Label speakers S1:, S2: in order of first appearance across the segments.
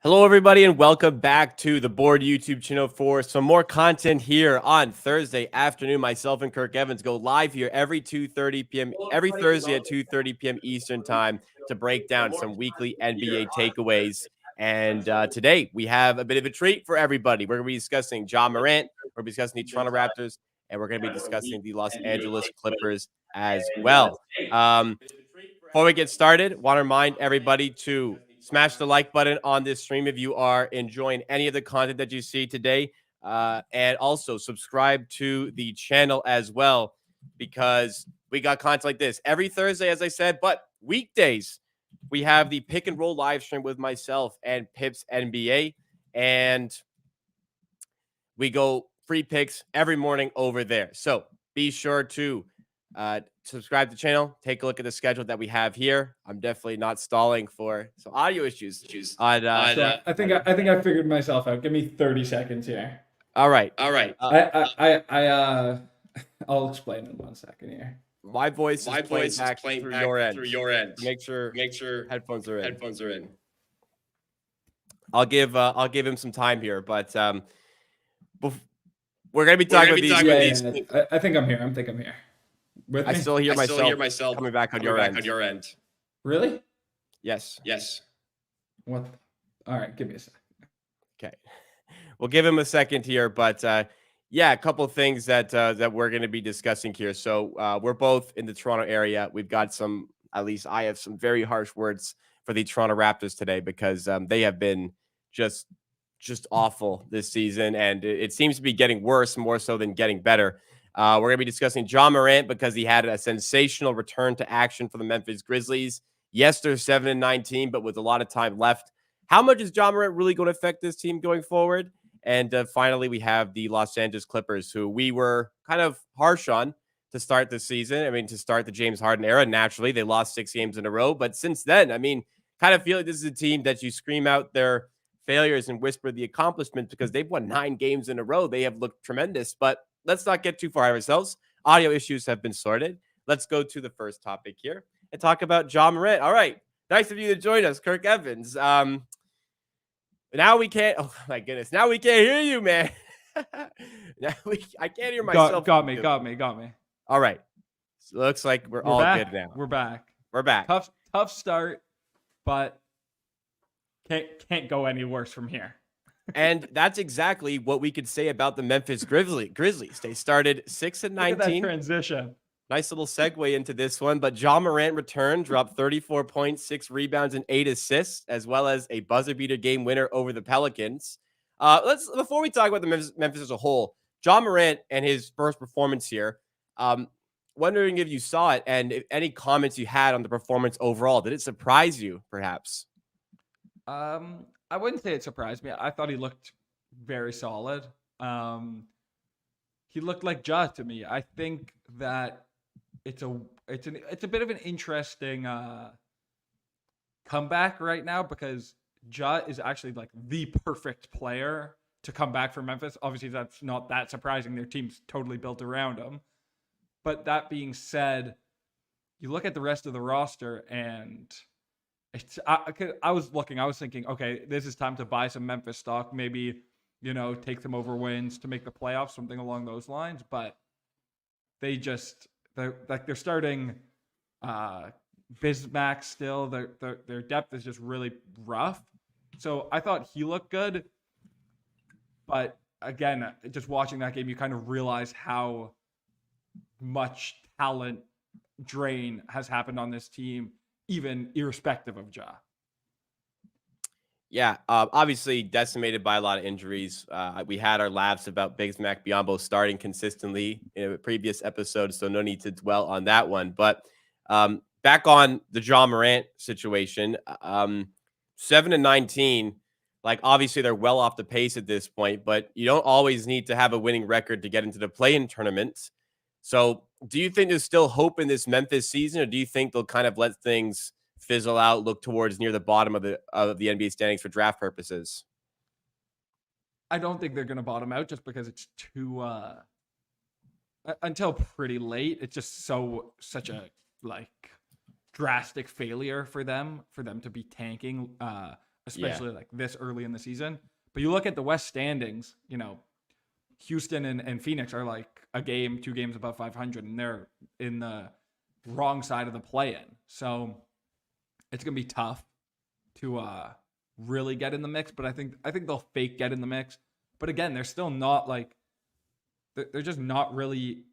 S1: Hello, everybody, and welcome back to the Board YouTube channel for some more content here on Thursday afternoon. Myself and Kirk Evans go live here every 2:30 p.m. every Thursday at 2:30 p.m. Eastern time to break down some weekly NBA takeaways. And today we have a bit of a treat for everybody. We're going to be discussing Morant, we're going to be discussing the Toronto Raptors, and we're going to be discussing the Los Angeles Clippers as well. Before we get started, want to remind everybody to smash the like button on this stream if you are enjoying any of the content that you see today. And also subscribe to the channel as well, because we got content like this every Thursday, as I said, but weekdays we have the pick and roll live stream with myself and Pips NBA. And we go free picks every morning over there. So be sure to subscribe to the channel. Take a look at the schedule that we have here. I'm definitely not stalling for some audio issues.
S2: I think I figured myself out. Give me 30 seconds here.
S1: All right.
S2: I'll explain in 1 second here.
S1: My voice is playing back through your end. Make sure headphones are in. I'll give him some time here, but we're gonna be talking about these.
S2: I think I'm here. I'm here. With me?
S1: I still hear myself coming back on your end.
S2: Really?
S1: Yes.
S2: What? All right, give me a second.
S1: Okay. We'll give him a second here, but yeah, a couple of things that we're going to be discussing here. So we're both in the Toronto area. We've got some, at least I have some very harsh words for the Toronto Raptors today, because they have been just awful this season, and it seems to be getting worse more so than getting better. We're going to be discussing Morant, because he had a sensational return to action for the Memphis Grizzlies. Yes, they're 7-19, but with a lot of time left. How much is Morant really going to affect this team going forward? And finally, we have the Los Angeles Clippers, who we were kind of harsh on to start the season. I mean, to start the James Harden era. Naturally, they lost 6 games in a row. But since then, I mean, kind of feel like this is a team that you scream out their failures and whisper the accomplishments, because they've won 9 games in a row. They have looked tremendous, but let's not get too far ahead of ourselves. Audio issues have been sorted. Let's go to the first topic here and talk about Morant. All right. Nice of you to join us, Kirk Evans. Now we can't. Oh my goodness! Now we can't hear you, man. I can't hear myself.
S2: Got me.
S1: All right. So looks like we're all
S2: back.
S1: good now.
S2: We're back. Tough start, but can't go any worse from here.
S1: And that's exactly what we could say about the Memphis Grizzlies. They started 6-19.
S2: Look at that transition.
S1: Nice little segue into this one. But Morant returned, dropped 34 points, 6 rebounds, and 8 assists, as well as a buzzer beater game winner over the Pelicans. Before we talk about the Memphis as a whole, Morant and his first performance here, wondering if you saw it and if any comments you had on the performance overall. Did it surprise you, perhaps?
S2: I wouldn't say it surprised me. I thought he looked very solid. He looked like Ja to me. I think that it's a bit of an interesting comeback right now, because Ja is actually like the perfect player to come back from Memphis. Obviously, that's not that surprising. Their team's totally built around him. But that being said, you look at the rest of the roster, and I was thinking, okay, this is time to buy some Memphis stock, maybe, take them over wins to make the playoffs, something along those lines. But they're starting Bismack still. Their depth is just really rough. So I thought he looked good, but again, just watching that game, you kind of realize how much talent drain has happened on this team, even irrespective of Ja.
S1: Yeah, obviously decimated by a lot of injuries. We had our laughs about Bismack Biyombo starting consistently in a previous episode, so no need to dwell on that one. But back on the Morant situation, 7-19, like obviously they're well off the pace at this point, but you don't always need to have a winning record to get into the play-in tournament. So do you think there's still hope in this Memphis season, or do you think they'll kind of let things fizzle out, look towards near the bottom of the NBA standings for draft purposes?
S2: I don't think they're going to bottom out, just because it's too until pretty late. It's just such a drastic failure for them to be tanking,
S1: Yeah.
S2: especially like this early in the season. But you look at the West standings, Houston and Phoenix are like a game, 2 games above 500, and they're in the wrong side of the play-in. So it's gonna be tough to really get in the mix. But I think they'll fake get in the mix. But again, they're still not like they're just not really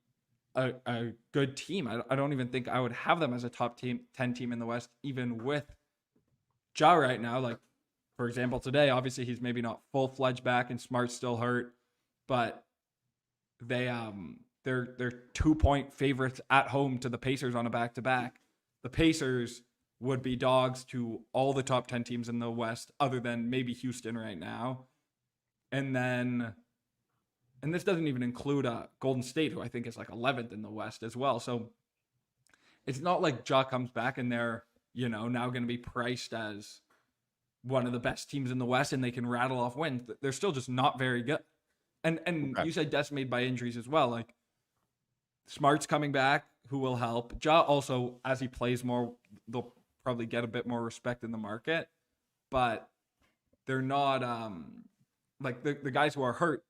S2: a good team. I don't even think I would have them as a top 10 team in the West, even with Ja right now. Like, for example, today, obviously he's maybe not full-fledged back and Smart's still hurt, but they're 2-point favorites at home to the Pacers on a back-to-back. The Pacers would be dogs to all the top 10 teams in the West, other than maybe Houston right now. And this doesn't even include Golden State, who I think is like 11th in the West as well. So it's not like Ja comes back and they're, now going to be priced as one of the best teams in the West and they can rattle off wins. They're still just not very good. And
S1: Okay.
S2: you said decimated by injuries as well. Like, Smart's coming back, who will help. Ja also, as he plays more, they'll probably get a bit more respect in the market. But they're not like the guys who are hurt,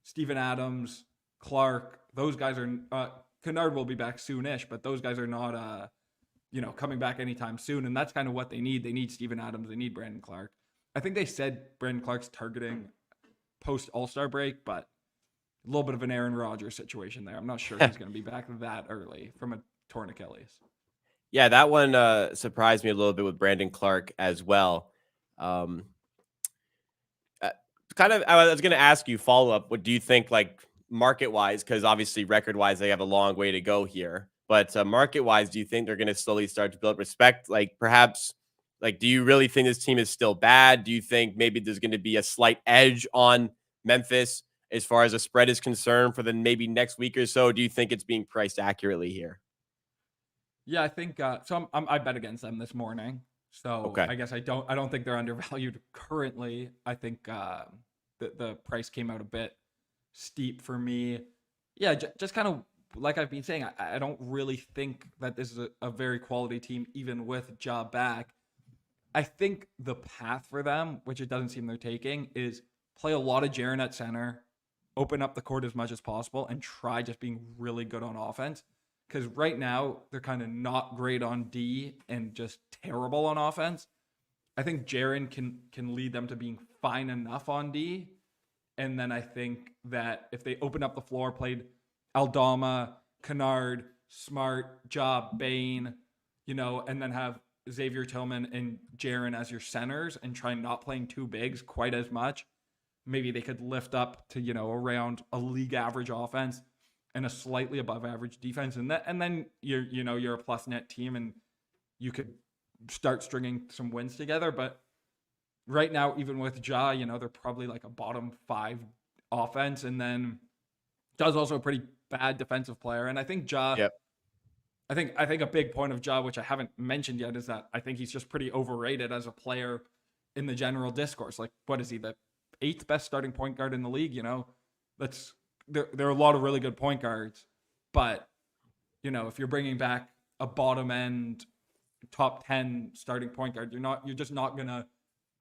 S2: Steven Adams, Clark, those guys are Kennard will be back soonish, but those guys are not coming back anytime soon. And that's kind of what they need. They need Steven Adams, they need Brandon Clark. I think they said Brandon Clark's targeting post All-Star break, but a little bit of an Aaron Rodgers situation there. I'm not sure he's going to be back that early from a torn Achilles.
S1: Yeah, that one surprised me a little bit with Brandon Clark as well. Um, I was going to ask you follow up. What do you think, like market wise? Because obviously, record wise, they have a long way to go here. But market wise, do you think they're going to slowly start to build respect? Like perhaps, like, do you really think this team is still bad? Do you think maybe there's going to be a slight edge on Memphis as far as a spread is concerned for the maybe next week or so? Do you think it's being priced accurately here?
S2: Yeah, I think so. I bet against them this morning, so
S1: Okay.
S2: I guess I don't think they're undervalued currently. I think the price came out a bit steep for me. Yeah, just kind of like I've been saying, I don't really think that this is a very quality team, even with Ja back. I think the path for them, which it doesn't seem they're taking, is play a lot of Jaren at center, open up the court as much as possible, and try just being really good on offense. Because right now, they're kind of not great on D and just terrible on offense. I think Jaren can lead them to being fine enough on D. And then I think that if they open up the floor, played Aldama, Kennard, Smart, Ja, Bain, and then have Xavier Tillman and Jaren as your centers and try not playing two bigs quite as much, maybe they could lift up to, around a league average offense and a slightly above average defense. And then you're a plus net team and you could start stringing some wins together. But right now, even with Ja, they're probably like a bottom 5 offense. And then Ja's also a pretty bad defensive player. And I think Ja,
S1: Yep.
S2: I think a big point of Ja, which I haven't mentioned yet, is that I think he's just pretty overrated as a player in the general discourse. Like, what is he, the 8th best starting point guard in the league? There are a lot of really good point guards, but if you're bringing back a bottom end top 10 starting point guard, you're just not gonna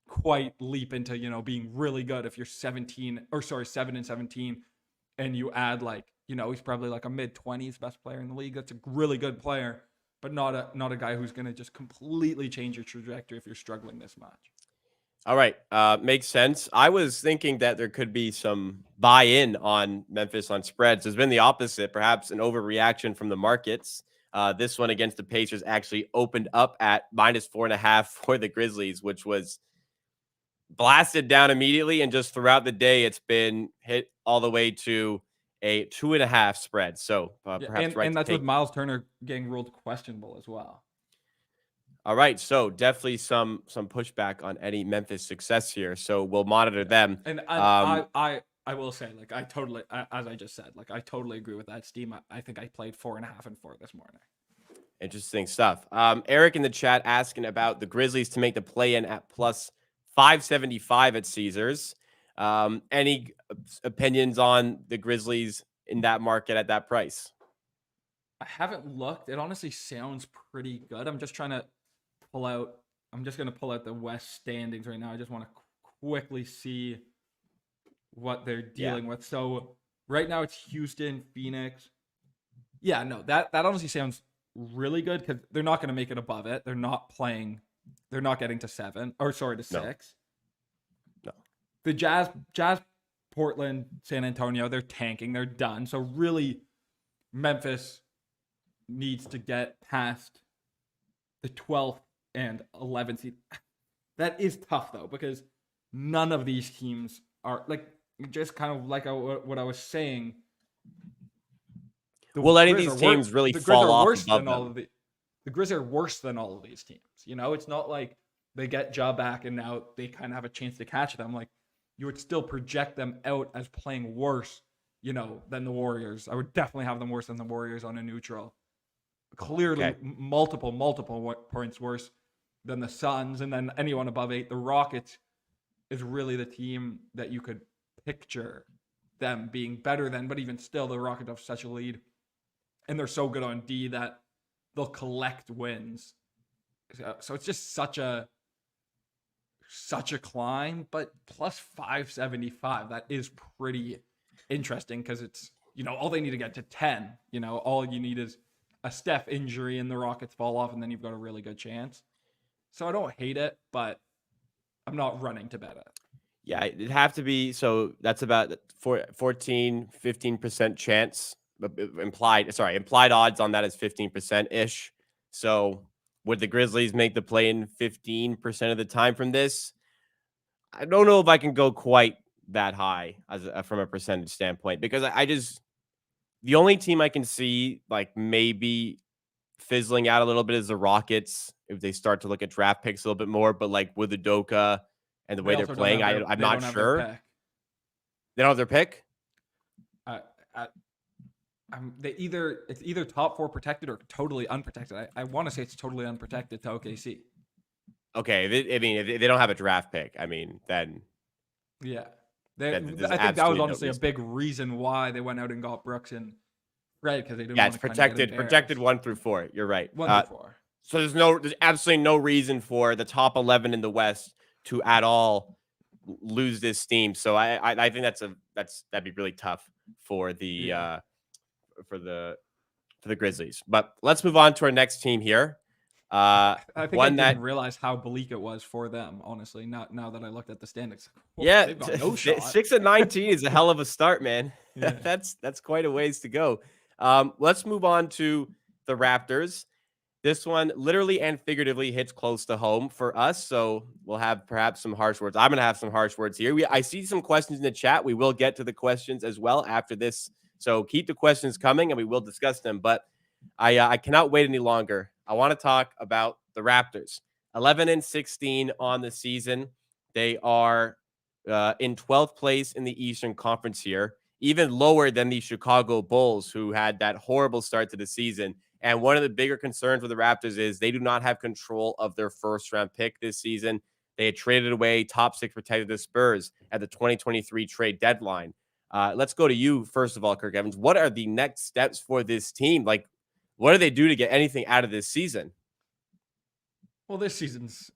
S2: quite leap into being really good if you're 7-17, and you add he's probably like a mid-20s best player in the league. That's a really good player, but not a guy who's gonna just completely change your trajectory if you're struggling this much.
S1: All right. Makes sense. I was thinking that there could be some buy-in on Memphis on spreads. It's been the opposite, perhaps an overreaction from the markets. This one against the Pacers actually opened up at -4.5 for the Grizzlies, which was blasted down immediately. And just throughout the day, it's been hit all the way to a 2.5 spread. So
S2: Yeah,
S1: perhaps right
S2: and
S1: to
S2: that's with
S1: take.
S2: Miles Turner getting ruled questionable as well.
S1: All right, so definitely some pushback on any Memphis success here. So we'll monitor
S2: Yeah,
S1: them.
S2: and
S1: Um,
S2: I will say, like, I totally, as I just said, like, I totally agree with that. Steam. I think I played 4.5 and 4 this morning.
S1: Interesting stuff. Eric in the chat asking about the Grizzlies to make the play in at plus 575 at Caesars. Any opinions on the Grizzlies in that market at that price?
S2: I haven't looked. It honestly sounds pretty good. I'm just trying to pull out I'm just gonna pull out the West standings right now. I just want to quickly see what they're
S1: Yeah.
S2: dealing with. So right now it's Houston, Phoenix. Yeah, no, that honestly sounds really good because they're not gonna make it above it. They're not playing. They're not getting to 7 or sorry to
S1: No.
S2: 6.
S1: No.
S2: The Jazz, Portland, San Antonio, they're tanking. They're done. So really, Memphis needs to get past the 12th and 11th seed. That is tough though because none of these teams are like just kind of like what I was saying.
S1: Will any of these teams really
S2: the Grizz
S1: fall
S2: are
S1: off
S2: worse
S1: above
S2: than all
S1: them?
S2: of the Grizz are worse than all of these teams. You know, it's not like they get Ja back and now they kind of have a chance to catch them. Like you would still project them out as playing worse, you know, than the Warriors. I would definitely have them worse than the Warriors on a neutral. Clearly,
S1: Okay.
S2: multiple points worse than the Suns, and then anyone above 8. The Rockets is really the team that you could picture them being better than, but even still, the Rockets have such a lead, and they're so good on D that they'll collect wins. So it's just such a climb, but plus 575. That is pretty interesting because it's, you know, all they need to get to 10. You know, all you need is a Steph injury and the Rockets fall off, and then you've got a really good chance. So I don't hate it, but I'm not running to bet it.
S1: Yeah, it'd have to be. So that's about 14, 15% chance. Implied odds on that is 15% ish. So would the Grizzlies make the play in 15% of the time from this? I don't know if I can go quite that high from a percentage standpoint because I just the only team I can see like maybe fizzling out a little bit is the Rockets if they start to look at draft picks a little bit more. But like with Udoka and the
S2: They
S1: way they're
S2: also don't
S1: playing,
S2: have their
S1: I'm
S2: they
S1: not
S2: don't have their
S1: sure.
S2: pick.
S1: They don't have their pick.
S2: I, I, it's either top 4 protected or totally unprotected. I want to say it's totally unprotected to OKC.
S1: Okay, if they don't have a draft pick, I mean, then
S2: Yeah,
S1: there's
S2: I think that was
S1: absolutely no
S2: honestly a
S1: reason.
S2: big reason why they went out and got Brooks and Fred because they didn't
S1: Yeah,
S2: want
S1: it's
S2: to kind of get
S1: protected
S2: embarrassed.
S1: 1 through 4. You're right.
S2: 1 through 4.
S1: So there's absolutely no reason for the top 11 in the West to at all lose this steam. So I think that'd be really tough for
S2: Yeah.
S1: for the for the Grizzlies. But let's move on to our next team here.
S2: I think I
S1: One
S2: didn't
S1: that
S2: realize how bleak it was for them, honestly. Not now that I looked at the standings. Well,
S1: yeah,
S2: they've got no shot.
S1: 6-19 is a hell of a start, man.
S2: Yeah.
S1: That's quite a ways to go. Let's move on to the Raptors. This one literally and figuratively hits close to home for us, so we'll have perhaps some harsh words. I'm going to have some harsh words here. I see some questions in the chat. We will get to the questions as well after this, so keep the questions coming, and we will discuss them. But I cannot wait any longer. I want to talk about the Raptors. 11-16 on the season. They are in 12th place in the Eastern Conference here, even lower than the Chicago Bulls, who had that horrible start to the season. And one of the bigger concerns with the Raptors is they do not have control of their first-round pick this season. They had traded away top 6 protected the Spurs at the 2023 trade deadline. Let's go to you, first of all, Kirk Evans. What are the next steps for this team? Like, what do they do to get anything out of this season?
S2: Well, this season's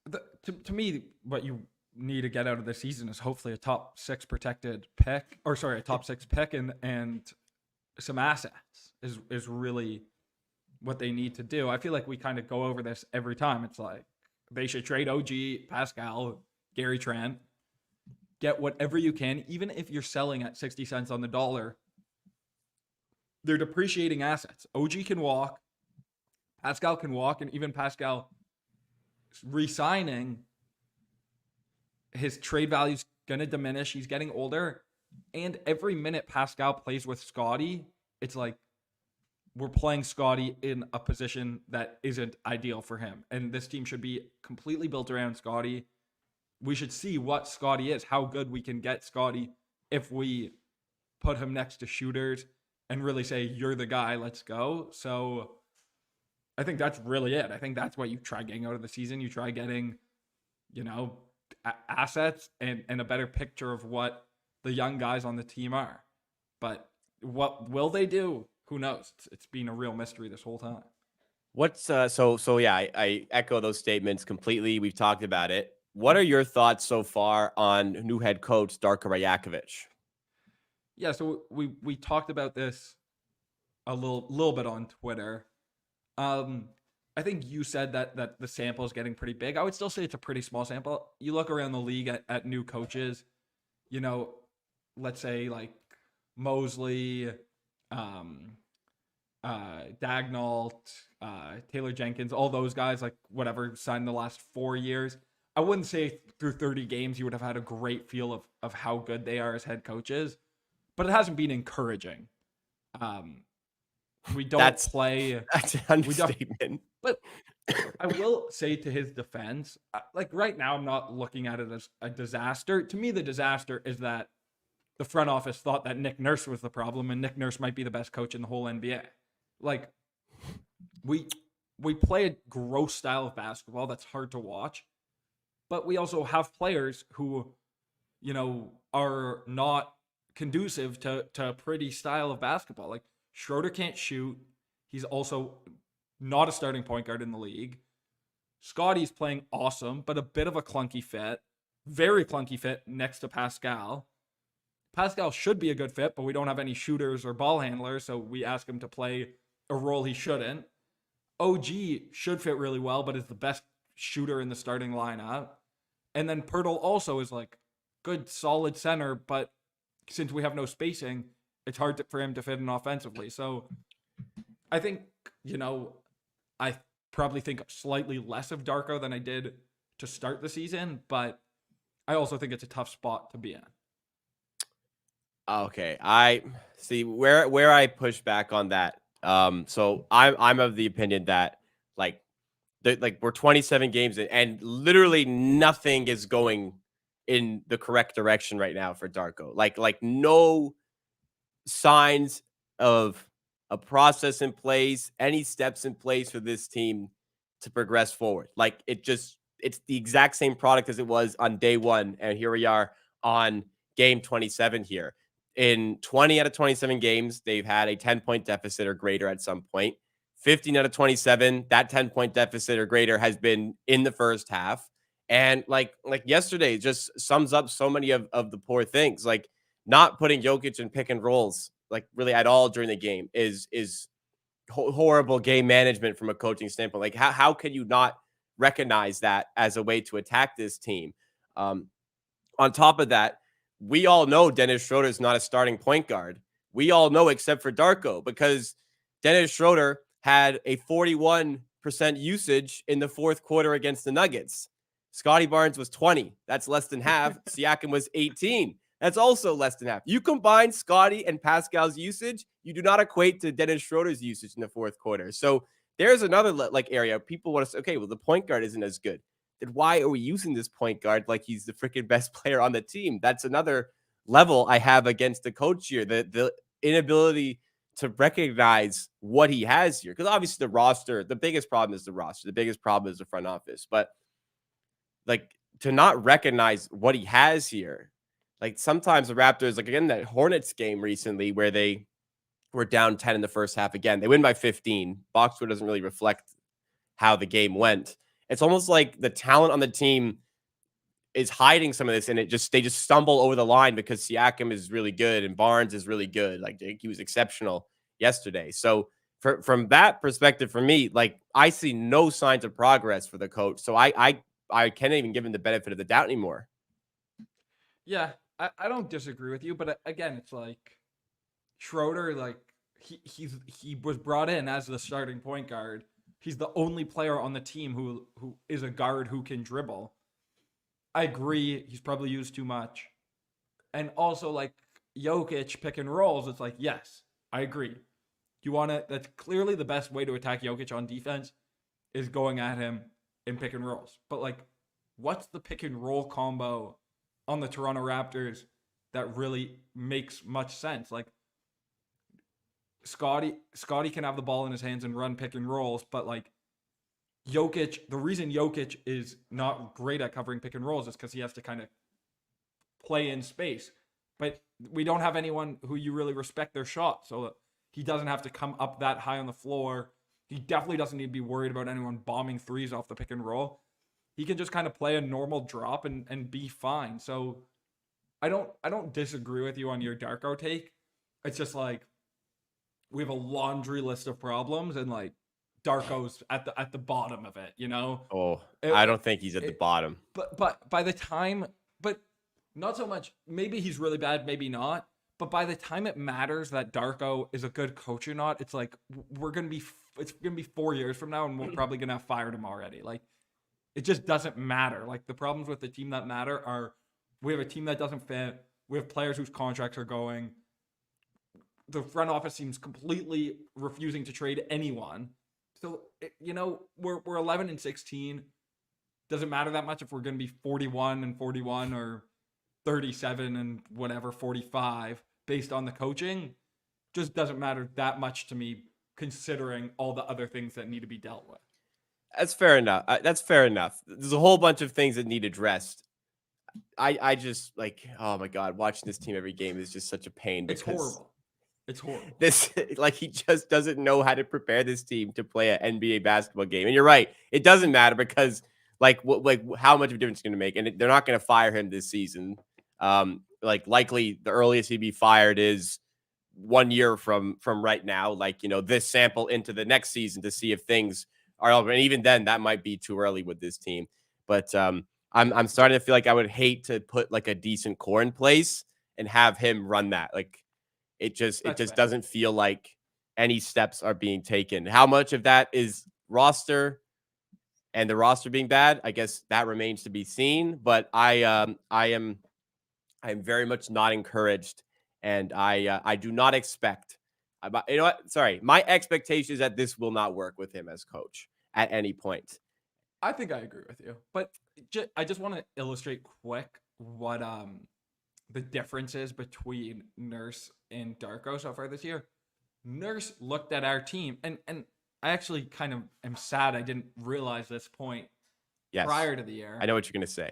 S2: to me what you need to get out of the season is hopefully a top 6 protected pick, or sorry, a top 6 pick and some assets is really what they need to do. I feel like we kind of go over this every time. It's like they should trade OG, Pascal, Gary Trent, get whatever you can, even if you're selling at 60 cents on the dollar. They're depreciating assets. OG can walk, Pascal can walk, and even Pascal re-signing, his trade value's going to diminish. He's getting older. And every minute Pascal plays with Scotty, it's like we're playing Scotty in a position that isn't ideal for him. And this team should be completely built around Scotty. We should see what Scotty is, how good we can get Scotty if we put him next to shooters and really say, you're the guy, let's go. So I think that's really it. I think that's what you try getting out of the season. You try getting, assets and a better picture of what the young guys on the team are. But what will they do? Who knows? It's been a real mystery this whole time.
S1: What's so yeah, I echo those statements completely. We've talked about it. What are your thoughts so far on new head coach Darko Rajakovic?
S2: Yeah, so we talked about this a little bit on Twitter. Um, I think you said that the sample is getting pretty big. I would still say it's a pretty small sample. You look around the league at new coaches, you know, let's say like Mosley, um, Dagnall, Taylor Jenkins, all those guys, like whatever, signed the last 4 years. I wouldn't say through 30 games you would have had a great feel of how good they are as head coaches, but it hasn't been encouraging. Um, we don't
S1: That's
S2: play.
S1: that's an
S2: We don't.
S1: understatement.
S2: But I will say to his defense, like right now, I'm not looking at it as a disaster. To me, the disaster is that the front office thought that Nick Nurse was the problem, and Nick Nurse might be the best coach in the whole NBA. Like we we play a gross style of basketball that's hard to watch, but we also have players who, are not conducive to a pretty style of basketball. Like Schroeder can't shoot. He's also not a starting point guard in the league. Scotty's playing awesome, but a bit of a clunky fit. Very clunky fit next to Pascal. Pascal should be a good fit, but we don't have any shooters or ball handlers, so we ask him to play a role he shouldn't. OG should fit really well, but is the best shooter in the starting lineup. And then Pirtle also is like good, solid center, but since we have no spacing, it's hard for him to fit in offensively. So I think, I probably think slightly less of Darko than I did to start the season, but I also think it's a tough spot to be in.
S1: Okay, I see where I push back on that. So I'm of the opinion that like we're 27 games in, and literally nothing is going in the correct direction right now for Darko. Like no signs of a process in place, any steps in place for this team to progress forward. Like it's the exact same product as it was on day one. And here we are on game 27 here. In 20 out of 27 games, they've had a 10-point deficit or greater at some point. 15 out of 27, that 10-point deficit or greater has been in the first half. And like yesterday just sums up so many of the poor things. Like not putting Jokic in pick and rolls like really at all during the game is horrible game management from a coaching standpoint. Like how can you not recognize that as a way to attack this team? Um, on top of that, we all know Dennis Schroeder is not a starting point guard. We all know except for Darko because Dennis Schroeder had a 41% usage in the fourth quarter against the Nuggets. Scotty Barnes was 20. That's less than half. Siakam was 18. That's also less than half. You combine Scotty and Pascal's usage, you do not equate to Dennis Schroeder's usage in the fourth quarter. So there's another like area people want to say, okay, well, the point guard isn't as good. Then why are we using this point guard like he's the freaking best player on the team? That's another level I have against the coach here. The inability to recognize what he has here. Because obviously the roster, the biggest problem is the roster. The biggest problem is the front office. But like to not recognize what he has here. Like sometimes the Raptors, like again, that Hornets game recently where they were down 10 in the first half again. They win by 15. Box score doesn't really reflect how the game went. It's almost like the talent on the team is hiding some of this, and they just stumble over the line because Siakam is really good and Barnes is really good. Like he was exceptional yesterday. So from that perspective, for me, like I see no signs of progress for the coach. So I can't even give him the benefit of the doubt anymore.
S2: Yeah, I don't disagree with you, but again, it's like Schroeder, like he was brought in as the starting point guard. He's the only player on the team who is a guard who can dribble. I agree, he's probably used too much. And also like Jokic pick and rolls, it's like, yes, I agree. You want to that's clearly the best way to attack Jokic on defense is going at him in pick and rolls. But like what's the pick and roll combo on the Toronto Raptors that really makes much sense? Like Scotty can have the ball in his hands and run pick and rolls, but like Jokic, the reason Jokic is not great at covering pick and rolls is because he has to kind of play in space. But we don't have anyone who you really respect their shot, so he doesn't have to come up that high on the floor He definitely doesn't need to be worried about anyone bombing threes off the pick and roll. He can just kind of play a normal drop and be fine. So I don't disagree with you on your Darko take. It's just like we have a laundry list of problems, and like Darko's at the bottom of it, you know?
S1: Oh,
S2: It,
S1: I
S2: it,
S1: don't think he's at the
S2: it,
S1: bottom.
S2: but by the time, but not so much. Maybe he's really bad, maybe not. But by the time it matters that Darko is a good coach or not, it's like we're gonna be. It's gonna be 4 years from now, and we're probably gonna have fired him already. Like it just doesn't matter. Like the problems with the team that matter are we have a team that doesn't fit. We have players whose contracts are going. The front office seems completely refusing to trade anyone. So we're 11-16. Doesn't matter that much if we're going to be 41-41 or 37 and whatever 45 based on the coaching. Just doesn't matter that much to me considering all the other things that need to be dealt with.
S1: That's fair enough. That's fair enough. There's a whole bunch of things that need addressed. I just like, oh my God, watching this team every game is just such a pain
S2: It's
S1: because
S2: horrible. It's horrible.
S1: this, like, he just doesn't know how to prepare this team to play an NBA basketball game. And you're right, it doesn't matter because, like, how much of a difference it's going to make, and they're not going to fire him this season. Like, likely the earliest he'd be fired is 1 year from right now. Like, this sample into the next season to see if things are over. And even then, that might be too early with this team. But I'm starting to feel like I would hate to put like a decent core in place and have him run that. Like, it
S2: That's
S1: just
S2: fair.
S1: doesn't feel like any steps are being taken. How much of that is roster and the roster being bad? I guess that remains to be seen. But I'm very much not encouraged, and I do not expect. You know what? Sorry, my expectation is that this will not work with him as coach at any point.
S2: I think I agree with you, but I just want to illustrate quick what the difference is between Nurse and Darko so far this year. Nurse looked at our team, and I actually kind of am sad I didn't realize this point
S1: Yes,
S2: prior to the year.
S1: I know what you're gonna say.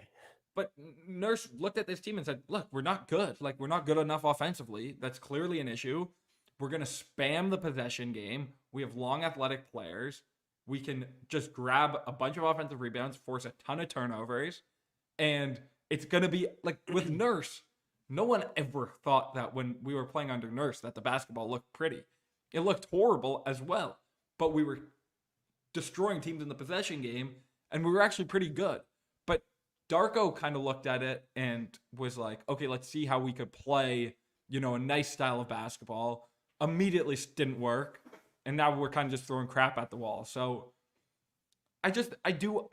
S2: But Nurse looked at this team and said, "Look, we're not good. Like we're not good enough offensively. That's clearly an issue. We're gonna spam the possession game. We have long athletic players. We can just grab a bunch of offensive rebounds, force a ton of turnovers, and it's gonna be like with Nurse. No one ever thought that when we were playing under Nurse that the basketball looked pretty. It looked horrible as well, but we were destroying teams in the possession game, and we were actually pretty good. But Darko kind of looked at it and was like, okay, let's see how we could play, a nice style of basketball. Immediately didn't work. And now we're kind of just throwing crap at the wall. So I do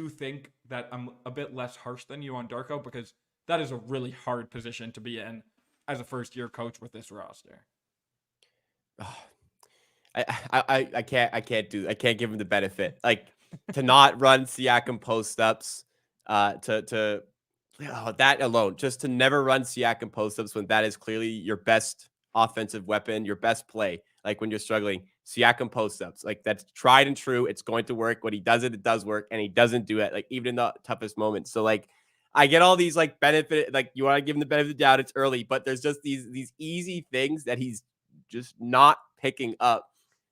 S2: think that I'm a bit less harsh than you on Darko because that is a really hard position to be in as a first year coach with this roster.
S1: I can't give him the benefit. Like, to not run Siakam post ups, that alone, just to never run Siakam post ups when that is clearly your best offensive weapon, your best play. Like when you're struggling, Siakam post ups, like that's tried and true. It's going to work. When he does it, it does work, and he doesn't do it like even in the toughest moments. So like, I get all these like benefit, like you want to give him the benefit of the doubt. It's early, but there's just these easy things that he's just not picking up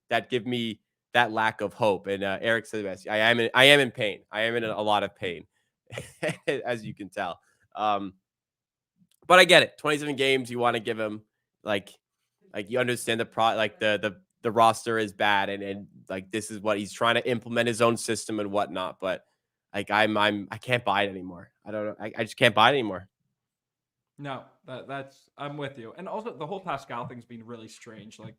S1: that give me that lack of hope. And Eric said best. I am in pain. I am in a lot of pain, as you can tell. But I get it. 27 games. You want to give him like you understand the roster is bad, and like this is what he's trying to implement his own system and whatnot. But like I can't buy it anymore. I don't know. I just can't buy it anymore.
S2: No, that's I'm with you. And also the whole Pascal thing's been really strange. Like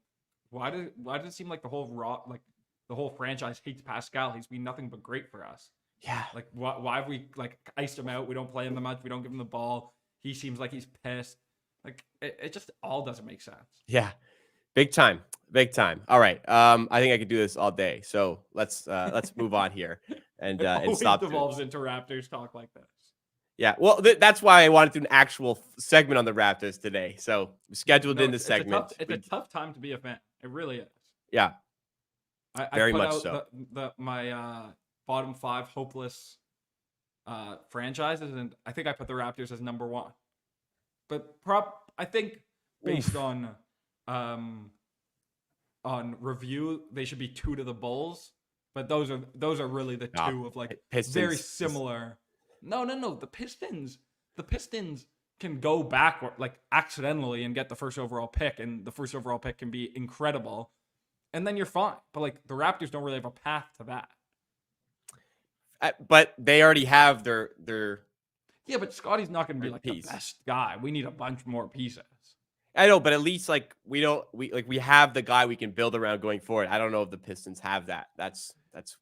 S2: why does it seem like the whole franchise hates Pascal? He's been nothing but great for us.
S1: Yeah.
S2: Like why have we like iced him out? We don't play him that much. We don't give him the ball. He seems like he's pissed. Like it just all doesn't make sense.
S1: Yeah. Big time. Big time. All right. I think I could do this all day. So let's move on here and
S2: It
S1: and
S2: always
S1: stop.
S2: devolves into Raptors talk like this.
S1: Yeah. Well, that's why I wanted to do an actual segment on the Raptors today. So scheduled
S2: No,
S1: in the segment.
S2: it's a tough time to be a fan. It really is.
S1: Yeah.
S2: I
S1: Very
S2: put
S1: much
S2: out
S1: so.
S2: my bottom 5 hopeless franchises, and I think I put the Raptors as number 1. But I think based on on review, they should be 2 to the Bulls, but those are really the
S1: No,
S2: two of like very
S1: Pistons.
S2: similar. No. The Pistons can go backward like accidentally and get the first overall pick, and the first overall pick can be incredible, and then you're fine. But like the Raptors don't really have a path to that.
S1: But they already have their
S2: Yeah, but Scotty's not going to be like
S1: piece.
S2: the best guy. We need a bunch more pieces.
S1: I know, but at least like we have the guy we can build around going forward. I don't know if the Pistons have that. I think that's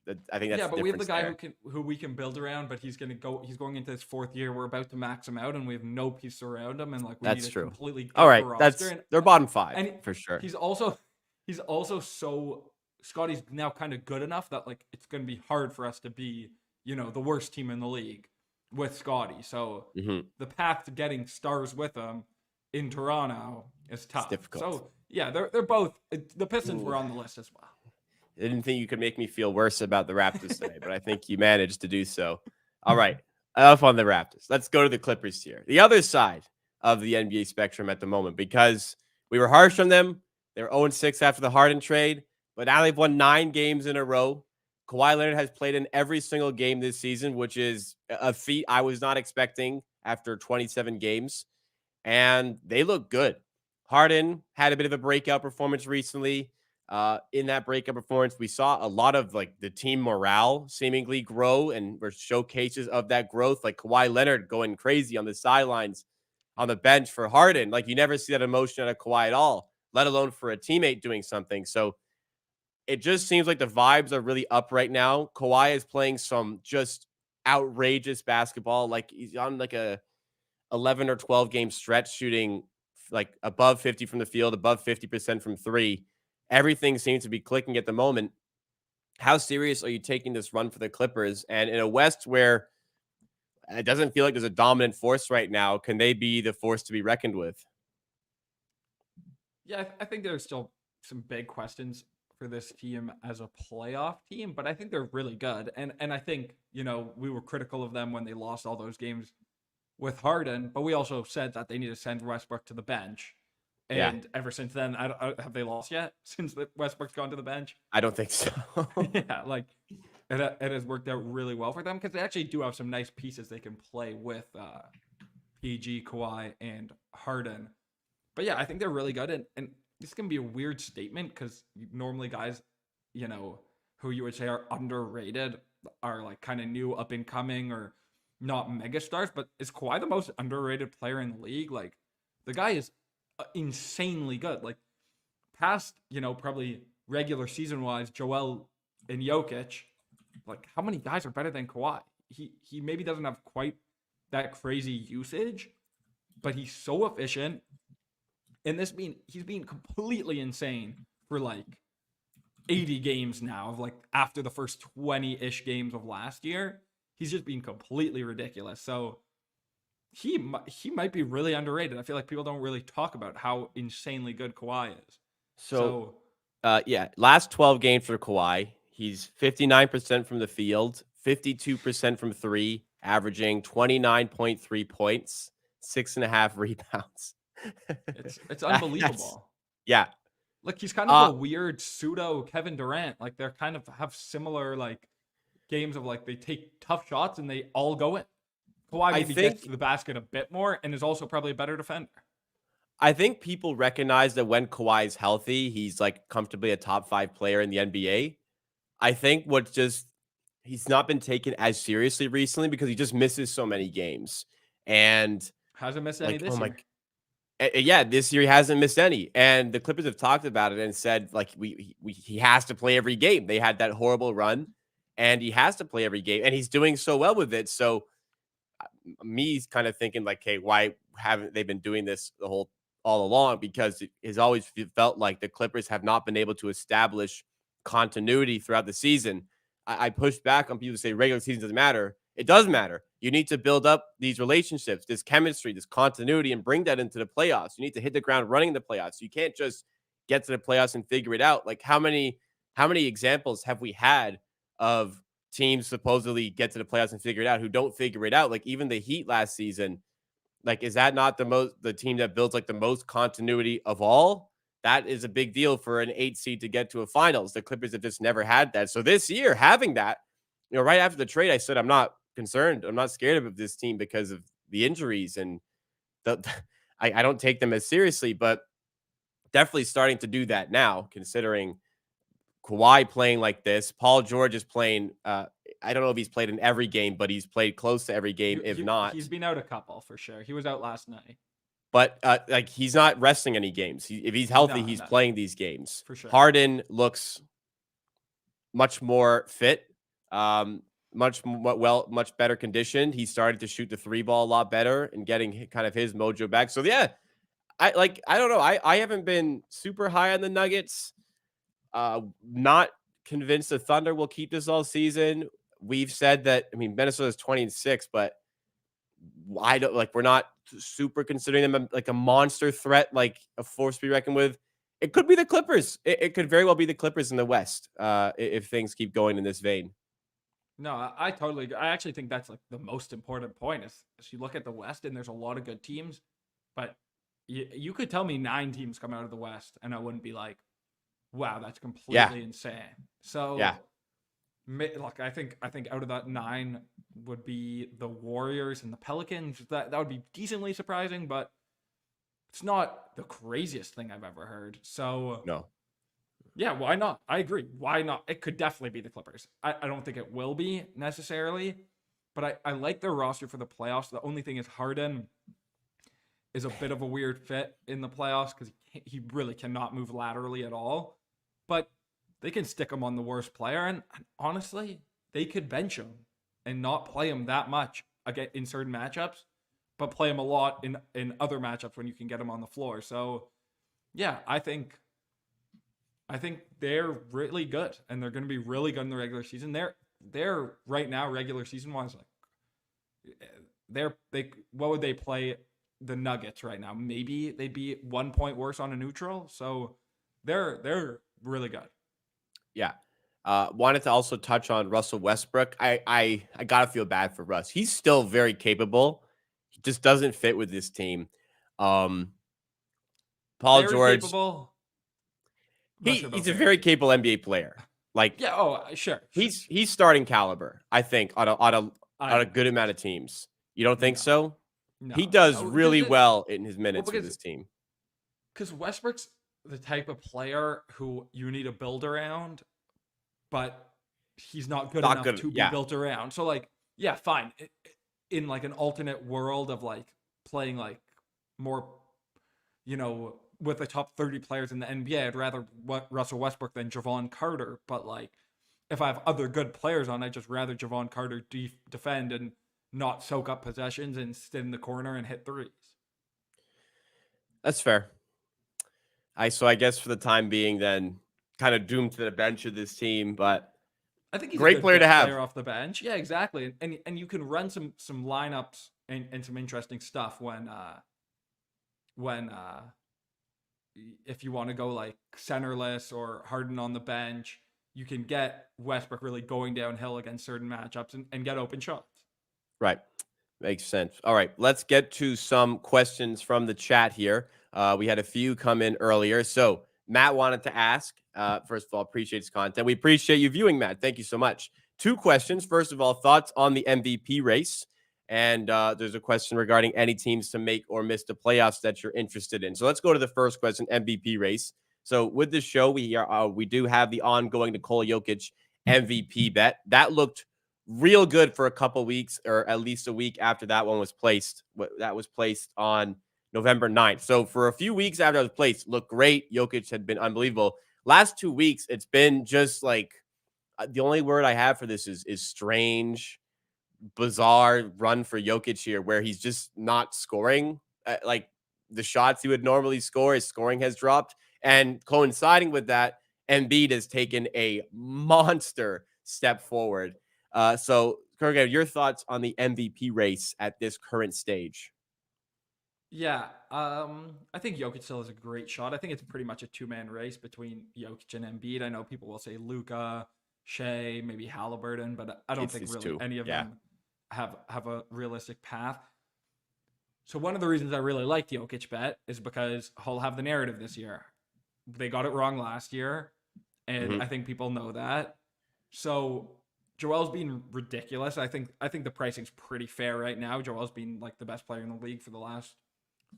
S2: Yeah,
S1: the
S2: but we have the
S1: difference
S2: guy
S1: there.
S2: who we can build around, but he's going into his 4th year. We're about to max him out, and we have no piece around him, and like we
S1: That's
S2: need a
S1: true.
S2: completely
S1: All right,
S2: different roster.
S1: that's
S2: And
S1: they're bottom 5
S2: and
S1: for sure.
S2: he's also so Scotty's now kind of good enough that like it's going to be hard for us to be the worst team in the league with Scotty. So the path to getting stars with him in Toronto is tough.
S1: difficult.
S2: So yeah, they're both the Pistons were on the list as well.
S1: I didn't think you could make me feel worse about the Raptors today, but I think you managed to do so. All right, enough on the Raptors. Let's go to the Clippers here, the other side of the NBA spectrum at the moment, because we were harsh on them. They're 0-6 after the Harden trade, but now they've won 9 games in a row. Kawhi Leonard has played in every single game this season, which is a feat I was not expecting after 27 games, and they look good. Harden had a bit of a breakout performance recently. In that breakout performance, we saw a lot of like the team morale seemingly grow, and were showcases of that growth, like Kawhi Leonard going crazy on the sidelines, on the bench for Harden. Like you never see that emotion out of Kawhi at all, let alone for a teammate doing something. So it just seems like the vibes are really up right now. Kawhi is playing some just outrageous basketball. Like he's on like a 11 or 12 game stretch shooting like above 50 from the field, above 50% from 3. Everything seems to be clicking at the moment. How serious are you taking this run for the Clippers? And in a West where it doesn't feel like there's a dominant force right now, can they be the force to be reckoned with?
S2: Yeah, I think there's still some big questions for this team as a playoff team, but I think they're really good. And I think, we were critical of them when they lost all those games with Harden, but we also said that they need to send Westbrook to the bench.
S1: Yeah,
S2: And ever since then, have they lost yet since Westbrook's gone to the bench?
S1: I don't think so.
S2: Yeah, like it has worked out really well for them because they actually do have some nice pieces they can play with PG, Kawhi, and Harden. But yeah, I think they're really good. And this can be a weird statement because normally guys, who you would say are underrated are like kind of new, up and coming, or not mega stars. But is Kawhi the most underrated player in the league? Like the guy is insanely good. Like past, probably regular season wise, Joel and Jokic, like how many guys are better than Kawhi? He maybe doesn't have quite that crazy usage, but he's so efficient. And he's being completely insane for like 80 games now, of like after the first 20-ish games of last year. He's just being completely ridiculous. So he might be really underrated. I feel like people don't really talk about how insanely good Kawhi is.
S1: So yeah, last 12 games for Kawhi, he's 59% from the field, 52% from 3, averaging 29.3 points, 6.5 rebounds.
S2: It's unbelievable.
S1: Yeah.
S2: Like he's kind of a weird pseudo Kevin Durant. Like they're kind of have similar like games of like they take tough shots and they all go in. Kawhi maybe gets to the basket a bit more and is also probably a better defender.
S1: I think people recognize that when Kawhi is healthy, he's like comfortably a top 5 player in the NBA. I think he's not been taken as seriously recently because he just misses so many games. And
S2: hasn't missed any
S1: like,
S2: this year.
S1: Yeah, this year he hasn't missed any. And the Clippers have talked about it and said like he has to play every game. They had that horrible run and he has to play every game and he's doing so well with it. So me's kind of thinking like, hey, why haven't they been doing this all along? Because it has always felt like the Clippers have not been able to establish continuity throughout the season. I pushed back on people who say regular season doesn't matter. It does matter. You need to build up these relationships, this chemistry, this continuity, and bring that into the playoffs. You need to hit the ground running in the playoffs. You can't just get to the playoffs and figure it out. Like how many examples have we had of teams supposedly get to the playoffs and figure it out who don't figure it out? Like even the Heat last season, like is that not the team that builds like the most continuity of all? that is a big deal for an 8 seed to get to a finals. The Clippers have just never had that. So this year, having that, right after the trade, I said, I'm not concerned. I'm not scared of this team because of the injuries and the, I don't take them as seriously, but definitely starting to do that now, considering Kawhi playing like this. Paul George is playing. I don't know if he's played in every game, but he's played close to every game, if
S2: He's
S1: not.
S2: been out a couple for sure. He was out last night.
S1: But like he's not resting any games. If he's healthy, he's
S2: No,
S1: playing these games.
S2: for sure.
S1: Harden looks much more fit, much better conditioned. He started to shoot the three ball a lot better and getting kind of his mojo back. So yeah, I don't know. I haven't been super high on the Nuggets. Not convinced the Thunder will keep this all season. We've said that. I mean, Minnesota's 20-6, but I don't like. We're not super considering them like a monster threat, like a force to be reckoned with. It could be the Clippers. It could very well be the Clippers in the West if things keep going in this vein.
S2: No, I totally agree. I actually think that's like the most important point is you look at the West and there's a lot of good teams, but you could tell me 9 teams come out of the West and I wouldn't be like, wow, that's completely insane. So
S1: Yeah.
S2: Look, I think out of that 9 would be the Warriors and the Pelicans. That would be decently surprising, but it's not the craziest thing I've ever heard. So
S1: No.
S2: yeah, why not? I agree. Why not? It could definitely be the Clippers. I don't think it will be necessarily, but I like their roster for the playoffs. The only thing is Harden is a bit of a weird fit in the playoffs because he really cannot move laterally at all. But they can stick him on the worst player, and honestly, they could bench him and not play him that much again in certain matchups, but play him a lot in other matchups when you can get him on the floor. So yeah, I think they're really good, and they're going to be really good in the regular season. They're right now regular season wise like what would they play the Nuggets right now? Maybe they'd be 1 point worse on a neutral. So they're really good.
S1: Yeah. Wanted to also touch on Russell Westbrook. I gotta feel bad for Russ. He's still very capable. He just doesn't fit with this team. Paul
S2: Very
S1: George.
S2: capable.
S1: He's a very capable NBA player. Like
S2: yeah, sure.
S1: He's starting caliber, I think, on a good amount of teams. You don't think so?
S2: No.
S1: He does really well in his minutes with this team.
S2: Because Westbrook's the type of player who you need to build around, but he's not good enough to be built around. So like, yeah, fine. In like an alternate world of like playing like more, with the top 30 players in the NBA, I'd rather Russell Westbrook than Javon Carter. But like, if I have other good players on, I'd just rather Javon Carter defend and not soak up possessions and sit in the corner and hit threes.
S1: That's fair. So I guess for the time being, then kind of doomed to the bench of this team, but
S2: I think he's
S1: great
S2: a
S1: player to have
S2: off the bench. Yeah, exactly. And you can run some lineups and some interesting stuff when if you want to go like centerless or Harden on the bench, you can get Westbrook really going downhill against certain matchups and get open shots.
S1: Right. Makes sense. All right. Let's get to some questions from the chat here. We had a few come in earlier. So Matt wanted to ask, first of all, appreciate his content. We appreciate you viewing, Matt. Thank you so much. 2 questions. First of all, thoughts on the MVP race. And there's a question regarding any teams to make or miss the playoffs that you're interested in. So let's go to the first question, MVP race. So with this show, we do have the ongoing Nikola Jokic MVP bet. That looked real good for a couple weeks, or at least a week after that one was placed. That was placed on November 9th. So for a few weeks after it was placed, looked great. Jokic had been unbelievable. Last 2 weeks, it's been just like the only word I have for this is strange, bizarre run for Jokic here, where he's just not scoring. Like the shots he would normally score, his scoring has dropped. And coinciding with that, Embiid has taken a monster step forward. So, Kirk, your thoughts on the MVP race at this current stage?
S2: Yeah, I think Jokic still has a great shot. I think it's pretty much a 2-man race between Jokic and Embiid. I know people will say Luka, Shea, maybe Halliburton, but I don't think really any of them have a realistic path. So one of the reasons I really like the Jokic bet is because he'll have the narrative this year. they got it wrong last year, and
S1: Mhm.
S2: I think people know that. So Joel's been ridiculous. I think the pricing's pretty fair right now. Joel's been like the best player in the league for the last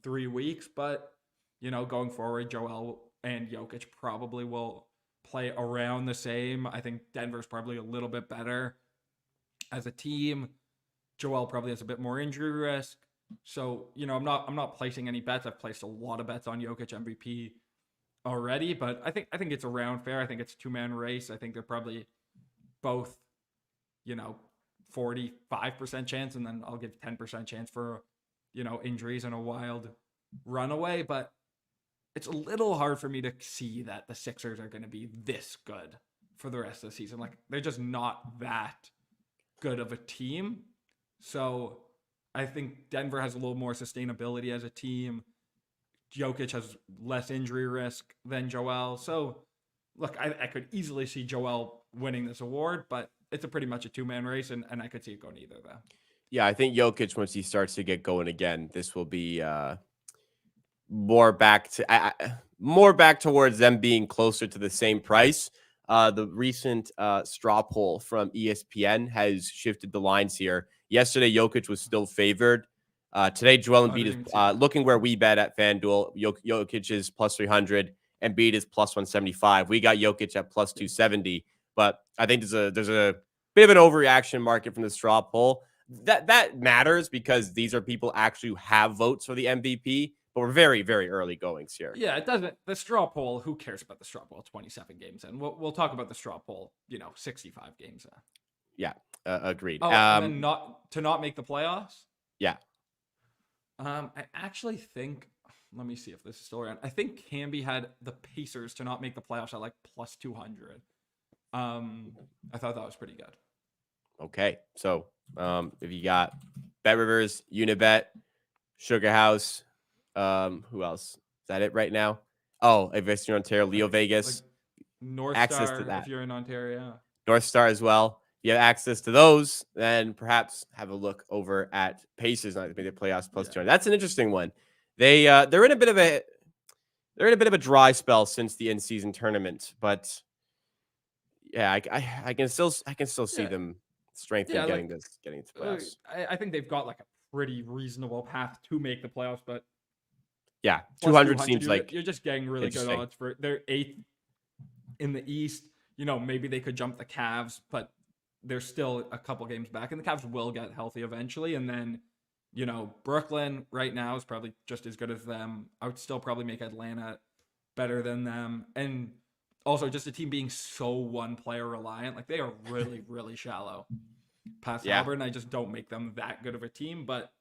S2: 3 weeks, but going forward, Joel and Jokic probably will play around the same. I think Denver's probably a little bit better as a team. Joel probably has a bit more injury risk. So, I'm not placing any bets. I've placed a lot of bets on Jokic MVP already, but I think it's around fair. I think it's a two-man race. I think they're probably both, you know, 45% chance, and then I'll give 10% chance for, injuries and a wild runaway. But it's a little hard for me to see that the Sixers are going to be this good for the rest of the season. Like, they're just not that good of a team. So I think Denver has a little more sustainability as a team. Jokic has less injury risk than Joel. So, look, I could easily see Joel winning this award, but it's a pretty much a two-man race, and I could see it going either, though.
S1: Yeah, I think Jokic, once he starts to get going again, this will be more back to more back towards them being closer to the same price. The recent straw poll from ESPN has shifted the lines here. Yesterday, Jokic was still favored. Today, Joel
S2: Oh, I
S1: Embiid
S2: didn't
S1: is
S2: even see that.
S1: looking where we bet at FanDuel. Jokic is plus 300, Embiid is plus 175. We got Jokic at plus 270, but I think there's a bit of an overreaction market from the straw poll. That matters because these are people actually who have votes for the MVP, but we're very, very early goings here.
S2: Yeah, it doesn't. The straw poll, who cares about the straw poll 27 games in? We'll talk about the straw poll, 65 games in.
S1: Yeah, agreed.
S2: Oh, and then not make the playoffs?
S1: Yeah.
S2: I actually think, let me see if this is still around. I think Camby had the Pacers to not make the playoffs at like plus 200. I thought that was pretty good.
S1: Okay. So, if you got Bet Rivers, Unibet, Sugar House, who else? Is that it right now? Oh, if it's in Ontario, Leo
S2: Like
S1: Vegas,
S2: North
S1: access to
S2: Star, if
S1: that.
S2: you're in Ontario.
S1: North Star as well. If you have access to those, then perhaps have a look over at Pacers not to make the playoffs plus
S2: Yeah.
S1: 200. That's an interesting one. They're in a bit of a dry spell since the in-season tournament, but yeah, I can still see
S2: Yeah.
S1: them strengthening
S2: Yeah.
S1: getting
S2: Like,
S1: to playoffs.
S2: I think they've got like a pretty reasonable path to make the playoffs, but
S1: Yeah,
S2: plus
S1: 200
S2: 200,
S1: seems like
S2: you're just getting really good
S1: interesting.
S2: odds for it. They're eighth in the East. Maybe they could jump the Cavs, but they're still a couple games back, and the Cavs will get healthy eventually. And then, Brooklyn right now is probably just as good as them. I would still probably make Atlanta better than them. And also just a team being so one player reliant, like they are really, really shallow past
S1: Yeah.
S2: Halliburton. I just don't make them that good of a team, but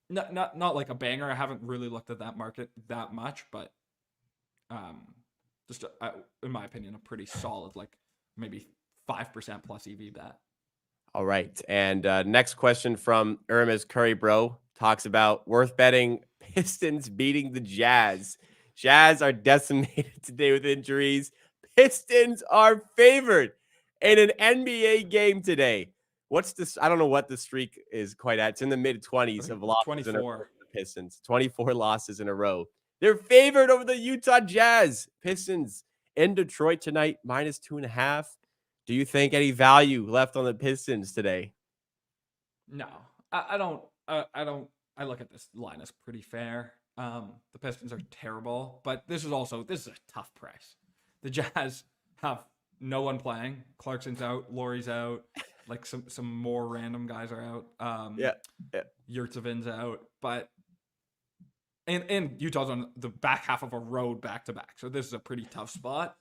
S2: not like a banger. I haven't really looked at that market that much, but just in my opinion, a pretty solid, like maybe 5% plus EV bet.
S1: All right. And next question from Irma's Curry Bro talks about worth betting Pistons beating the Jazz. Jazz are decimated today with injuries. Pistons are favored in an NBA game today. What's this? I don't know what the streak is quite at. It's in the mid
S2: I
S1: 20s
S2: think
S1: of losses in a row
S2: 24.
S1: for the Pistons. 24 losses in a row. They're favored over the Utah Jazz. Pistons in Detroit tonight, minus 2.5. Do you think any value left on the Pistons today?
S2: No, I don't. I don't. I look at this line as pretty fair. The Pistons are terrible, but this is a tough price. The Jazz have no one playing. Clarkson's out. Laurie's out. Like some more random guys are out.
S1: Yeah. Yeah.
S2: Yurtsevic's out, but and Utah's on the back half of a road back to back, so this is a pretty tough spot.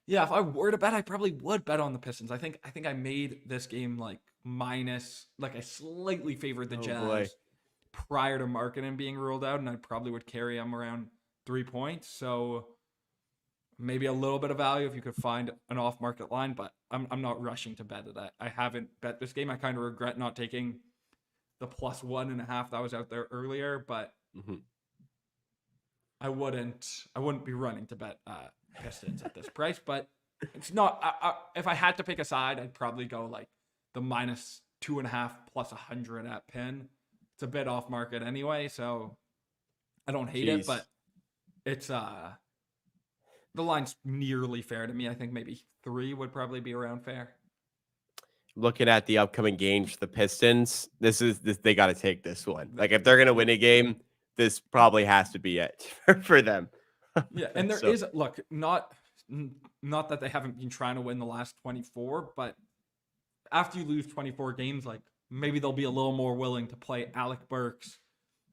S2: Yeah, if I were to bet, I probably would bet on the Pistons. I think I made this game like minus, like I slightly favored the
S1: Oh boy.
S2: Jazz prior to Markkinen being ruled out, and I probably would carry them around 3 points. So maybe a little bit of value if you could find an off-market line, but I'm not rushing to bet it. I haven't bet this game. I kind of regret not taking the plus 1.5 that was out there earlier, but
S1: Mhm.
S2: I wouldn't be running to bet Pistons at this price, but it's not. If I had to pick a side, I'd probably go like the minus 2.5 plus 100 at pin. It's a bit off market anyway, so I don't hate it,
S1: Jeez.
S2: but it's The line's nearly fair to me. I think maybe 3 would probably be around fair.
S1: Looking at the upcoming games for the Pistons, this they got to take this one. Like if they're going to win a game, this probably has to be it for them.
S2: Yeah, and there
S1: So
S2: is not that they haven't been trying to win the last 24, but after you lose 24 games, like maybe they'll be a little more willing to play Alec Burks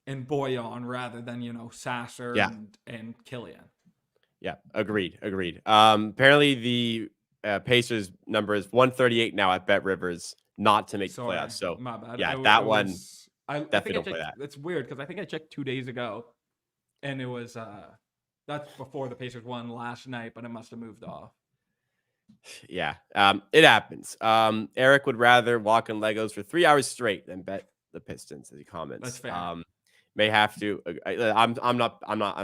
S2: and Boyan rather than, Sasser
S1: yeah,
S2: and Killian.
S1: yeah, agreed. Apparently the Pacers number is 138 now at Bet Rivers, not to make the
S2: Sorry,
S1: playoffs. So
S2: my bad.
S1: yeah, that one
S2: I
S1: definitely
S2: think I
S1: don't play
S2: checked.
S1: that.
S2: It's weird because I think I checked 2 days ago, and it was that's before the Pacers won last night, but it must have moved off.
S1: Yeah, it happens. Eric would rather walk on Legos for 3 hours straight than bet the Pistons, as he comments.
S2: That's fair.
S1: May have to. I'm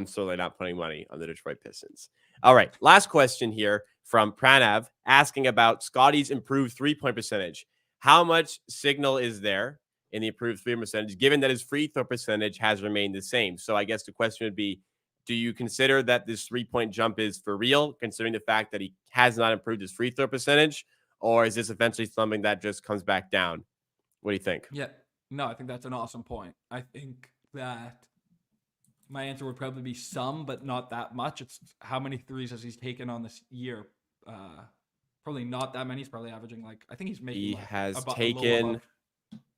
S1: certainly not putting money on the Detroit Pistons. All right, last question here from Pranav asking about Scotty's improved 3-point percentage. How much signal is there in the improved 3 percentage, given that his free throw percentage has remained the same? So I guess the question would be, do you consider that this 3-point jump is for real, considering the fact that he has not improved his free throw percentage, or is this eventually something that just comes back down? What do you think?
S2: Yeah, no, I think that's an awesome point. I think that my answer would probably be some, but not that much. It's how many threes has he taken on this year? Probably not that many. He's probably averaging I think he's making.
S1: He
S2: Like
S1: has
S2: about,
S1: taken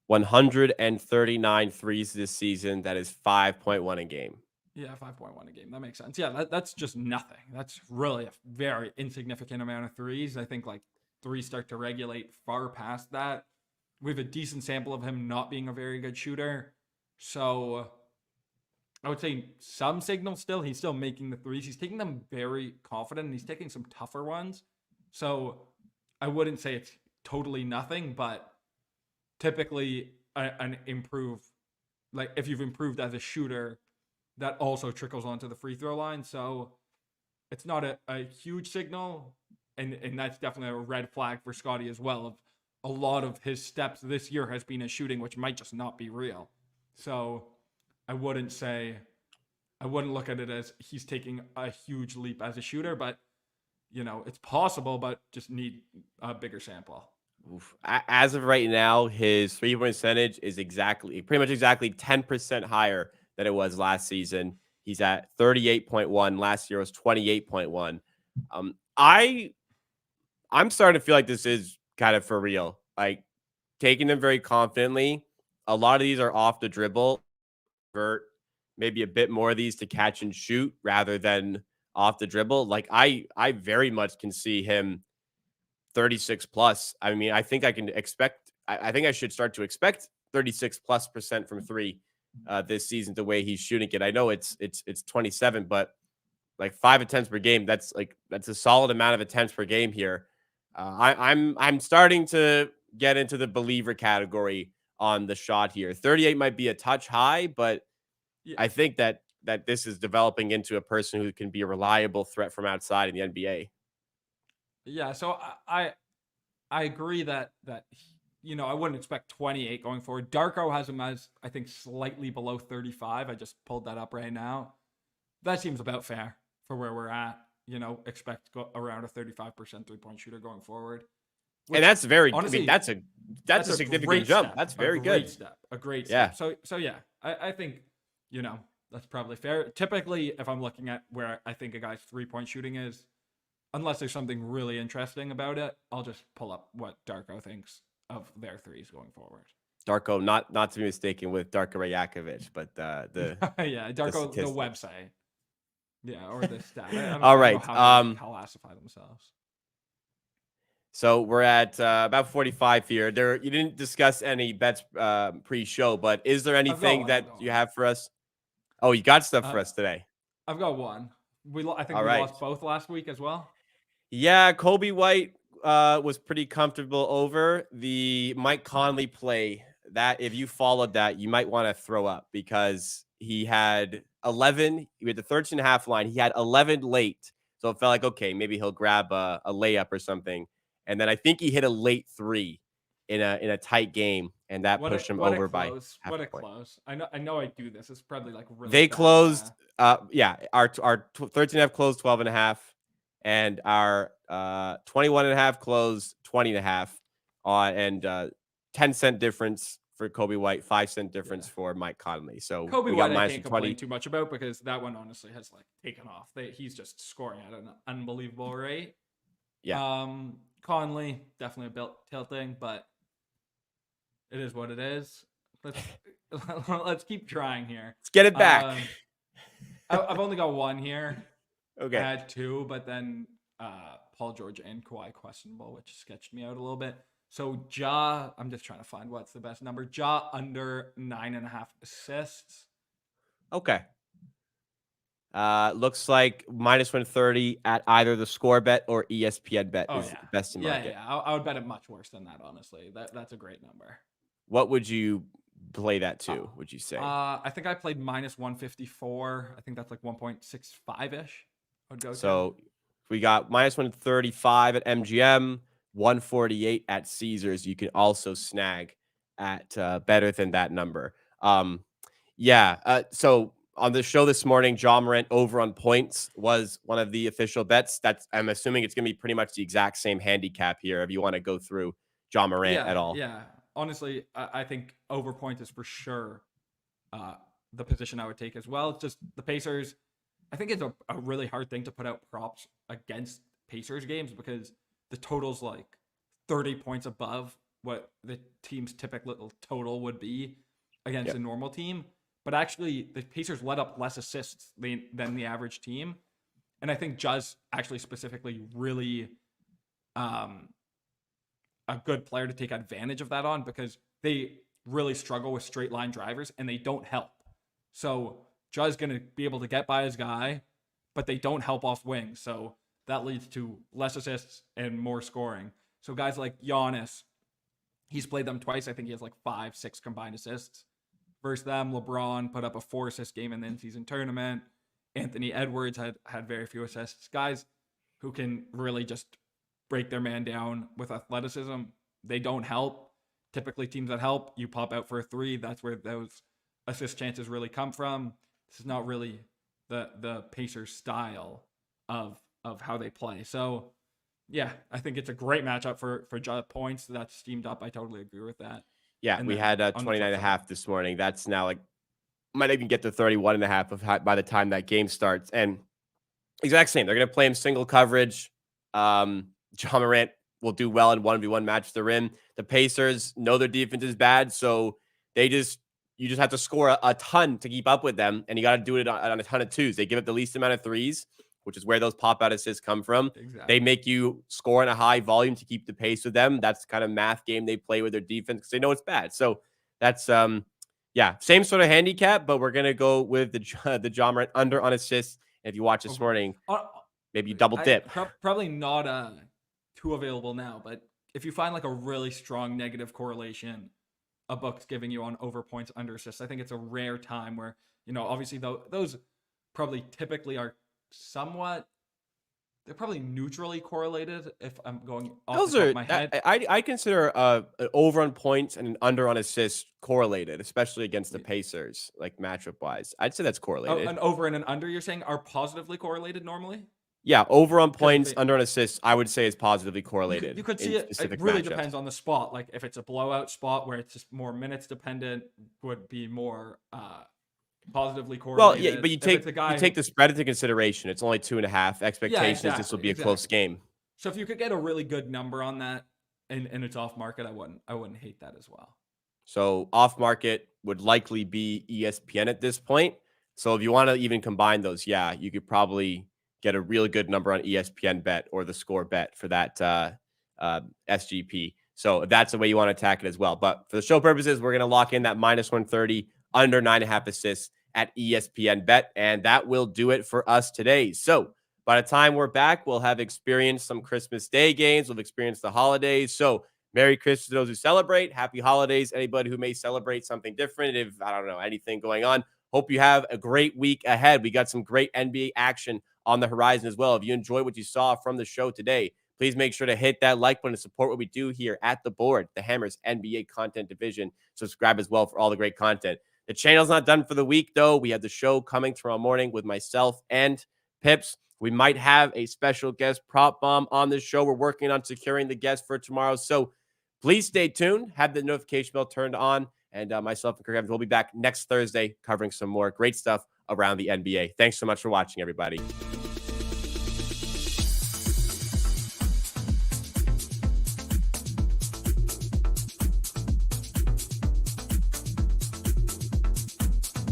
S1: 139 threes this season. That is 5.1 a game.
S2: Yeah, 5.1 a game. That makes sense. Yeah, that's just nothing. That's really a very insignificant amount of threes. I think threes start to regulate far past that. We have a decent sample of him not being a very good shooter. So I would say some signal still. He's still making the threes. He's taking them very confident, and he's taking some tougher ones. So I wouldn't say it's totally nothing, but typically an improve, if you've improved as a shooter, that also trickles onto the free throw line. So it's not a huge signal. And that's definitely a red flag for Scotty as well. Of a lot of his steps this year has been his shooting, which might just not be real. So I wouldn't look at it as he's taking a huge leap as a shooter, but it's possible, but just need a bigger sample.
S1: Oof. As of right now, his 3-point percentage is pretty much exactly 10% higher than it was last season. He's at 38.1. Last year was 28.1. I'm starting to feel like this is kind of for real. Like taking them very confidently. A lot of these are off the dribble. Maybe a bit more of these to catch and shoot rather than off the dribble. Like I very much can see him 36 plus. I mean, I think I can expect. I think I should start to expect 36+% from three this season. The way he's shooting it, I know it's 27, but like 5 attempts per game. That's a solid amount of attempts per game here. I'm starting to get into the believer category on the shot here. 38 might be a touch high, but
S2: Yeah.
S1: I think that this is developing into a person who can be a reliable threat from outside in the NBA.
S2: Yeah, so I agree that I wouldn't expect 28 going forward. Darko has him as I think slightly below 35. I just pulled that up right now. That seems about fair for where we're at. Expect around a 35% 3-point shooter going forward.
S1: And that's very.
S2: Honestly,
S1: I mean, that's a significant jump.
S2: Step,
S1: that's very good.
S2: A great
S1: step.
S2: Yeah. So yeah, I think that's probably fair. Typically, if I'm looking at where I think a guy's 3-point shooting is, unless there's something really interesting about it, I'll just pull up what Darko thinks of their threes going forward.
S1: Darko, not to be mistaken with Darko Rajakovic, but the
S2: yeah, Darko, the website. Yeah, or the stat.
S1: All right.
S2: How they classify themselves.
S1: So we're at about 45 here. You didn't discuss any bets pre-show, but is there anything that you have for us? Oh, you got stuff for us today.
S2: I've got one. I think we lost both last week as well.
S1: Yeah, Kobe White was pretty comfortable over the Mike Conley play. That if you followed that, you might want to throw up because he had 11. He had the 13.5 line. He had 11 late, so it felt like okay, maybe he'll grab a layup or something. And then I think he hit a late 3 in a tight game, and that pushed him over by half a point.
S2: Close. I know I do this. It's probly really
S1: they closed. Yeah, our 13.5 closed 12.5. and our 21.5 closed 20.5 on, and 10-cent difference for Kobe White, 5-cent difference
S2: Yeah.
S1: for Mike Conley. So
S2: Kobe
S1: we got
S2: White, I
S1: minus
S2: can't
S1: 20.
S2: complain too much about because that one honestly has like taken off. He's just scoring at an unbelievable rate.
S1: Yeah.
S2: Conley, definitely a bit tilting, but it is what it is. Let's keep trying here.
S1: Let's get it back.
S2: I've only got one here. I
S1: Okay.
S2: had two, but then Paul George and Kawhi questionable, which sketched me out a little bit. So I'm just trying to find what's the best number. Under 9.5 assists.
S1: Okay. Looks like minus 130 at either the score bet or ESPN bet is best in market.
S2: Yeah. I would bet it much worse than that, honestly. That's a great number.
S1: What would you play that to, would you say?
S2: I think I played minus 154. I think that's like 1.65-ish. I would go
S1: So we got minus 135 at MGM, 148 at Caesars. You can also snag at better than that number. So on the show this morning, Morant over on points was one of the official bets. I'm assuming it's going to be pretty much the exact same handicap here if you want to go through Morant at all.
S2: Yeah. Honestly, I think over points is for sure the position I would take as well. It's just the Pacers. I think it's a really hard thing to put out props against Pacers games because the total's like 30 points above what the team's typical total would be against a normal team. But actually, the Pacers let up less assists than the average team. And I think Jazz actually specifically really a good player to take advantage of that on because they really struggle with straight line drivers and they don't help. So Jazz going to be able to get by his guy, but they don't help off wings. So that leads to less assists and more scoring. So guys like Giannis, he's played them twice. I think he has like 5-6 combined assists. Versus them, LeBron put up a 4-assist game in the in-season tournament. Anthony Edwards had very few assists. Guys who can really just break their man down with athleticism. They don't help. Typically, teams that help, you pop out for a three. That's where those assist chances really come from. This is not really the Pacers style of how they play. So, yeah, I think it's a great matchup for points. That's steamed up. I totally agree with that.
S1: Yeah, we had 29.5 this morning. That's now like might even get to 31.5 by the time that game starts. And exact same. They're going to play him single coverage. Morant will do well in 1v1 match the rim. The Pacers know their defense is bad, so you just have to score a ton to keep up with them, and you got to do it on a ton of twos. They give up the least amount of threes, which is where those pop-out assists come from.
S2: Exactly.
S1: They make you score in a high volume to keep the pace with them. That's the kind of math game they play with their defense because they know it's bad. So that's same sort of handicap, but we're gonna go with the Morant under on assists. And if you watch this morning, maybe you double dip.
S2: Probably not too available now, but if you find like a really strong negative correlation, a book's giving you on over points, under assists, I think it's a rare time where, obviously those probably typically are they're probably neutrally correlated if I'm going off the top of my head.
S1: I consider an over on points and an under on assists correlated, especially against the Pacers, like matchup wise. I'd say that's correlated.
S2: An over and an under, you're saying, are positively correlated normally?
S1: Yeah, over on points, under on assists, I would say is positively correlated.
S2: You could see it. It really depends on the spot. Like if it's a blowout spot where it's just more minutes dependent, would be more positively correlated.
S1: Well, yeah, but you take the spread into consideration. It's only 2.5. Expectation is this will be a close game.
S2: So if you could get a really good number on that and it's off market, I wouldn't hate that as well.
S1: So off market would likely be ESPN at this point. So if you want to even combine those, yeah, you could probably get a really good number on ESPN bet or the score bet for that SGP. So if that's the way you want to attack it as well. But for the show purposes, we're going to lock in that minus 130 under 9.5 assists at ESPN bet. And that will do it for us today. So by the time we're back, we'll have experienced some Christmas Day games. We'll have experienced the holidays. So Merry Christmas to those who celebrate. Happy holidays. Anybody who may celebrate something different, if I don't know, anything going on. Hope you have a great week ahead. We got some great NBA action on the horizon as well. If you enjoyed what you saw from the show today, please make sure to hit that like button to support what we do here at The Board, the Hammer's NBA content division. Subscribe as well for all the great content. The channel's not done for the week, though. We have the show coming tomorrow morning with myself and Pips. We might have a special guest prop bomb on the show. We're working on securing the guest for tomorrow. So please stay tuned. Have the notification bell turned on. And myself and Kirk Evans will be back next Thursday covering some more great stuff around the NBA. Thanks so much for watching, everybody.